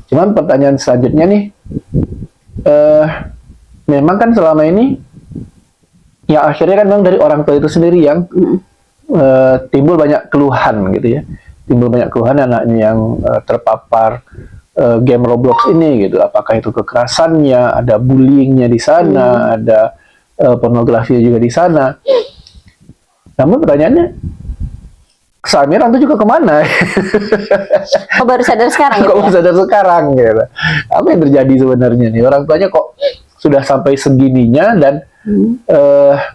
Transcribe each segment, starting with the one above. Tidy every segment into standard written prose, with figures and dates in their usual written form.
Cuman pertanyaan selanjutnya nih, memang kan selama ini ya akhirnya kan memang dari orang tua itu sendiri yang timbul banyak keluhan gitu ya, timbul banyak keluhan anaknya yang terpapar game Roblox ini gitu. Apakah itu kekerasannya, ada bullyingnya di sana, ada pornografi juga di sana. Namun pertanyaannya, Samir itu juga kemana? Kok baru sadar sekarang? Kok baru sadar sekarang gitu? Apa yang terjadi sebenarnya nih? Orang tuanya kok sudah sampai segininya dan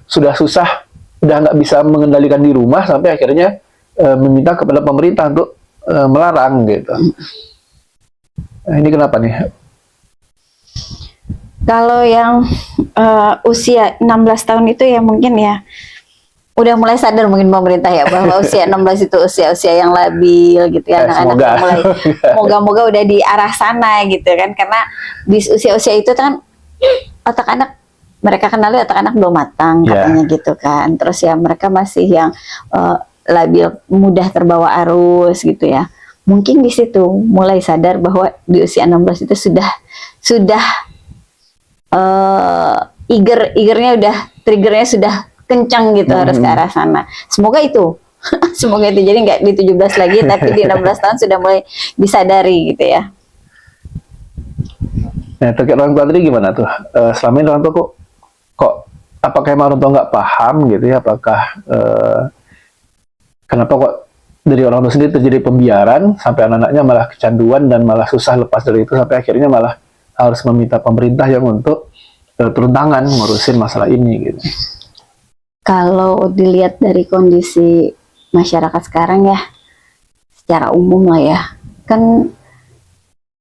sudah susah, udah nggak bisa mengendalikan di rumah sampai akhirnya meminta kepada pemerintah untuk melarang gitu. Nah, ini kenapa nih? Kalau yang usia 16 tahun itu ya mungkin ya udah mulai sadar mungkin pemerintah ya bahwa usia 16 itu usia-usia yang labil gitu ya, anak-anak mulai moga-moga udah di arah sana gitu kan, karena di usia-usia itu kan otak anak mereka kenali otak anak belum matang katanya gitu kan, terus ya mereka masih yang labil, mudah terbawa arus gitu ya. Mungkin di situ mulai sadar bahwa di usia 16 itu sudah triggernya sudah kencang gitu, harus ke arah sana. Semoga itu semoga itu jadi nggak di 17 lagi tapi di 16 tahun sudah mulai disadari gitu ya. Nah, terkait orang tua tadi gimana tuh? Selama ini orang tua kok apakah emang orang tua nggak paham gitu ya? Apakah kenapa kok dari orang tua sendiri terjadi pembiaran sampai anak-anaknya malah kecanduan dan malah susah lepas dari itu sampai akhirnya malah harus meminta pemerintah yang untuk turun tangan ngurusin masalah ini gitu. Kalau dilihat dari kondisi masyarakat sekarang ya, secara umum lah ya, kan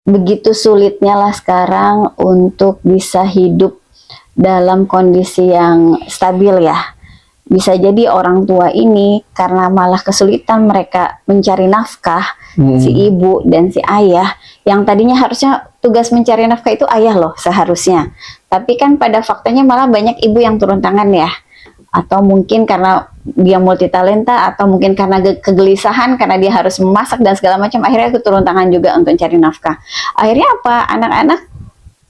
begitu sulitnya lah sekarang untuk bisa hidup dalam kondisi yang stabil ya. Bisa jadi orang tua ini karena malah kesulitan mereka mencari nafkah, si ibu dan si ayah, yang tadinya harusnya tugas mencari nafkah itu ayah loh seharusnya. Tapi kan pada faktanya malah banyak ibu yang turun tangan ya. Atau mungkin karena dia multitalenta, atau mungkin karena kegelisahan, karena dia harus memasak dan segala macam, akhirnya aku turun tangan juga untuk cari nafkah. Akhirnya apa? Anak-anak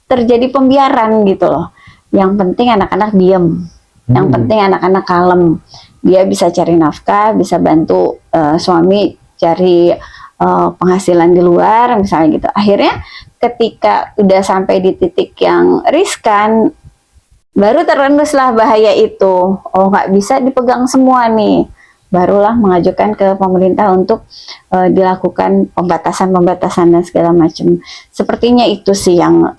terjadi pembiaran gitu loh. Yang penting anak-anak diem, yang penting anak-anak kalem. Dia bisa cari nafkah, bisa bantu suami cari penghasilan di luar misalnya gitu. Akhirnya ketika udah sampai di titik yang riskan, baru terenduslah bahaya itu. Oh, nggak bisa dipegang semua nih. Barulah mengajukan ke pemerintah untuk dilakukan pembatasan dan segala macam. Sepertinya itu sih yang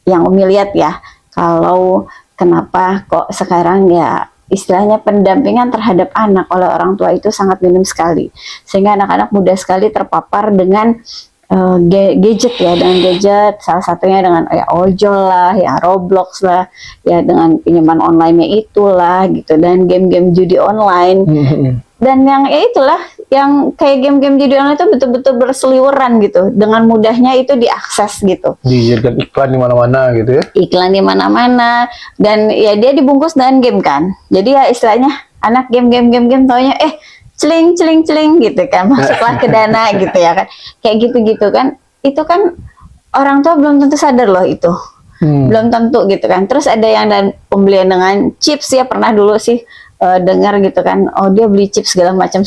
Umi lihat ya. Kalau kenapa kok sekarang ya istilahnya pendampingan terhadap anak oleh orang tua itu sangat minim sekali. Sehingga anak-anak mudah sekali terpapar dengan gadget ya, dengan gadget, salah satunya dengan ya ojol lah, ya Roblox lah, ya dengan pinjaman online-nya itulah gitu, dan game-game judi online. Dan yang ya itulah, yang kayak game-game judi online itu betul-betul berseliweran gitu, dengan mudahnya itu diakses gitu. Dijadikan iklan di mana-mana gitu ya. Iklan di mana-mana, dan ya dia dibungkus dengan game kan. Jadi ya istilahnya anak game taunya celing gitu kan, masuklah ke dana gitu ya kan, kayak gitu kan. Itu kan orang tua belum tentu sadar loh itu, belum tentu gitu kan. Terus ada yang dan pembelian dengan chips ya, pernah dulu sih dengar gitu kan, oh dia beli chips segala macam,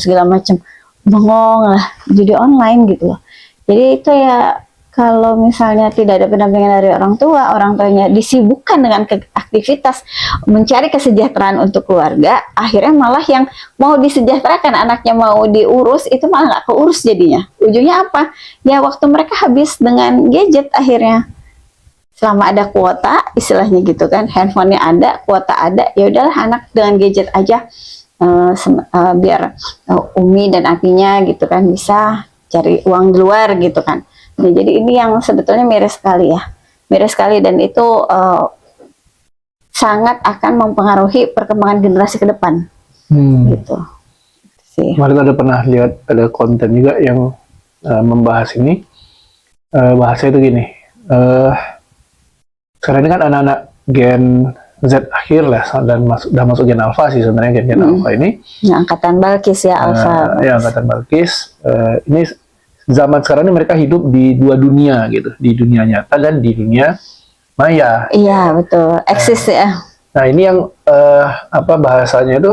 bengong lah, judi online gitu loh. Jadi itu ya, kalau misalnya tidak ada pendampingan dari orang tuanya disibukkan dengan aktivitas mencari kesejahteraan untuk keluarga, akhirnya malah yang mau disejahterakan, anaknya mau diurus, itu malah nggak keurus jadinya. Ujungnya apa? Ya waktu mereka habis dengan gadget akhirnya. Selama ada kuota, istilahnya gitu kan, handphonenya ada, kuota ada, ya udahlah anak dengan gadget aja, biar Umi dan Apinya gitu kan bisa cari uang di luar gitu kan. Nah, jadi ini yang sebetulnya miris sekali ya, dan itu sangat akan mempengaruhi perkembangan generasi ke depan. Gitu sih. Kemarin ada pernah lihat ada konten juga yang membahas ini, bahasa itu gini, sekarang ini kan anak-anak Gen Z akhir lah, dan udah masuk Gen Alpha sih sebenarnya, Gen Alpha ini. Ya, angkatan Balkis ya, Alpha. Ya, angkatan Balkis. Ini zaman sekarang ini mereka hidup di dua dunia gitu, di dunia nyata dan di dunia maya. Iya, betul. Eksis ya. Nah ini yang bahasanya itu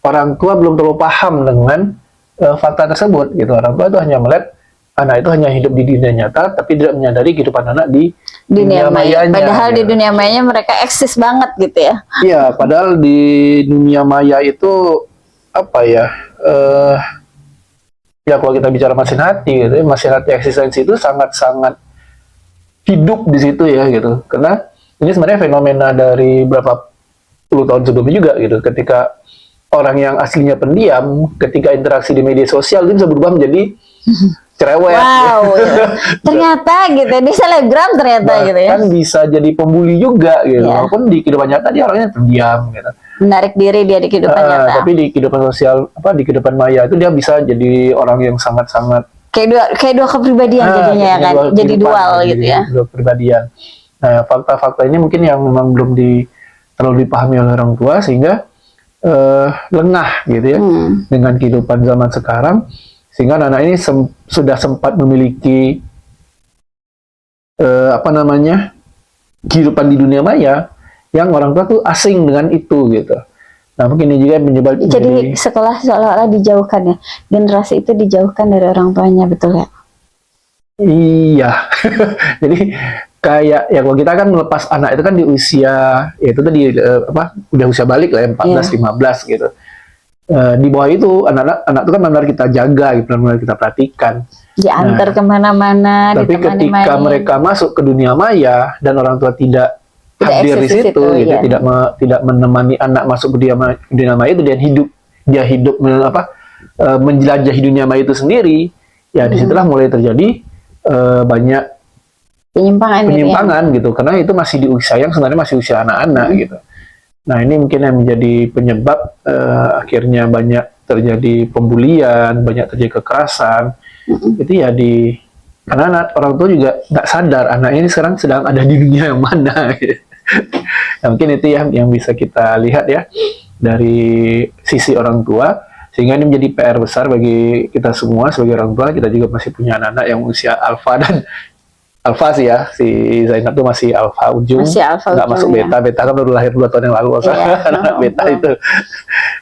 orang tua belum terlalu paham dengan fakta tersebut gitu. Orang tua itu hanya melihat anak itu hanya hidup di dunia nyata, tapi tidak menyadari kehidupan anak di Dunia maya. mayanya. Padahal di gitu. dunia mayanya mereka eksis banget gitu ya. Iya, padahal di dunia maya itu apa ya? Ya kalau kita bicara mesin hati, gitu, mesin hati eksistensi itu sangat-sangat hidup di situ ya gitu. Karena ini sebenarnya fenomena dari berapa puluh tahun sebelumnya juga gitu. Ketika orang yang aslinya pendiam, ketika interaksi di media sosial itu bisa berubah menjadi cerewet. Wow, ya. Ternyata gitu, dia selebgram ternyata gitu ya. Kan bisa jadi pembuli juga gitu. Iya. Walaupun di kehidupan nyata dia orangnya pendiam gitu. Menarik diri dia di kehidupan nyata. Tapi di kehidupan sosial di kehidupan maya itu dia bisa jadi orang yang sangat-sangat Kayak dua kepribadian jadinya ya kan. Jadi dual gitu ya. Dua kepribadian. Nah, fakta-fakta ini mungkin yang memang belum terlalu dipahami oleh orang tua sehingga lengah gitu ya dengan kehidupan zaman sekarang, sehingga anak ini sudah sempat memiliki kehidupan di dunia maya yang orang tua tuh asing dengan itu gitu. Nah mungkin ini juga menyebabkan Jadi sekolah seolah-olah dijauhkan ya, generasi itu dijauhkan dari orang tuanya, betul ya? Iya. Jadi kayak ya kalau kita kan melepas anak itu kan di usia ya itu tadi udah usia balik lah ya 14-15 gitu. Di bawah itu anak itu kan benar kita jaga gitu, benar kita perhatikan. Diantar kemana-mana, Tapi ketika mereka masuk ke dunia maya dan orang tua tidak hadir di situ gitu, ya. tidak menemani anak masuk ke dunia maya itu, dia hidup menjelajahi dunia maya itu sendiri, ya disitulah mulai terjadi banyak penyimpangan gitu, karena itu masih di usia yang sebenarnya masih usia anak-anak gitu. Nah ini mungkin yang menjadi penyebab akhirnya banyak terjadi pembulian, banyak terjadi kekerasan. Itu ya karena orang tua juga nggak sadar anaknya ini sekarang sedang ada di dunia yang mana. Gitu. Nah, mungkin itu yang bisa kita lihat ya dari sisi orang tua, sehingga ini menjadi PR besar bagi kita semua sebagai orang tua. Kita juga masih punya anak-anak yang usia alfa dan alfa sih ya, si Zainab tuh masih alfa ujung, nggak masuk beta. Beta kan baru lahir 2 tahun yang lalu, anak beta itu.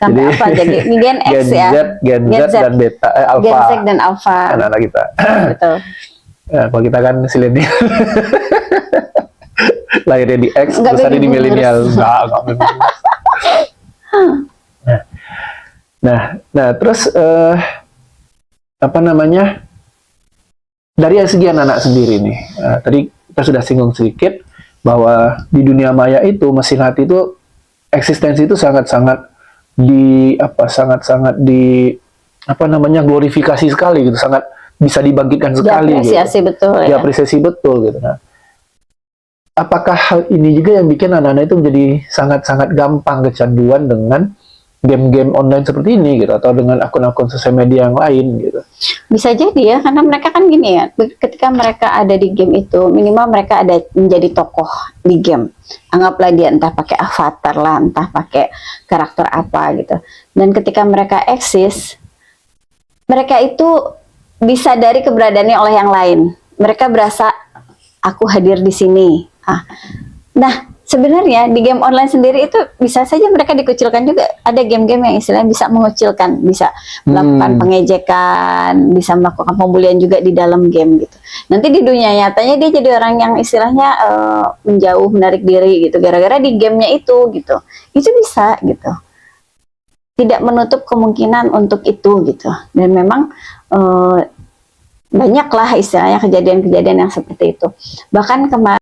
Sampai apa jadi Gen X ya, Gen Z dan beta, alfa. Gen Z dan alfa. Anak-anak kita. Betul. Ya, kalau kita kan silenial. Lahirnya di X, besarnya di milenial. Enggak. Nah, terus dari segi anak-anak sendiri nih, tadi kita sudah singgung sedikit bahwa di dunia maya itu mesin hati itu eksistensi itu sangat-sangat glorifikasi sekali gitu, sangat bisa dibangkitkan sekali, diapresiasi gitu. Betul ya. Diapresiasi betul gitu. Nah, apakah hal ini juga yang bikin anak-anak itu menjadi sangat-sangat gampang kecanduan dengan game-game online seperti ini gitu, atau dengan akun-akun sosial media yang lain gitu? Bisa jadi ya, karena mereka kan gini ya, ketika mereka ada di game itu, minimal mereka ada menjadi tokoh di game. Anggaplah dia entah pakai avatar lah, entah pakai karakter apa gitu. Dan ketika mereka eksis, mereka itu disadari keberadaannya oleh yang lain. Mereka berasa aku hadir di sini. Nah, sebenarnya di game online sendiri itu bisa saja mereka dikucilkan juga. Ada game-game yang istilahnya bisa mengucilkan, bisa melakukan pengejekan, bisa melakukan pembulian juga di dalam game gitu. Nanti di dunia nyatanya dia jadi orang yang istilahnya menjauh, menarik diri gitu, gara-gara di gamenya itu gitu. Itu bisa gitu. Tidak menutup kemungkinan untuk itu gitu. Dan memang banyaklah istilahnya kejadian-kejadian yang seperti itu. Bahkan kemarin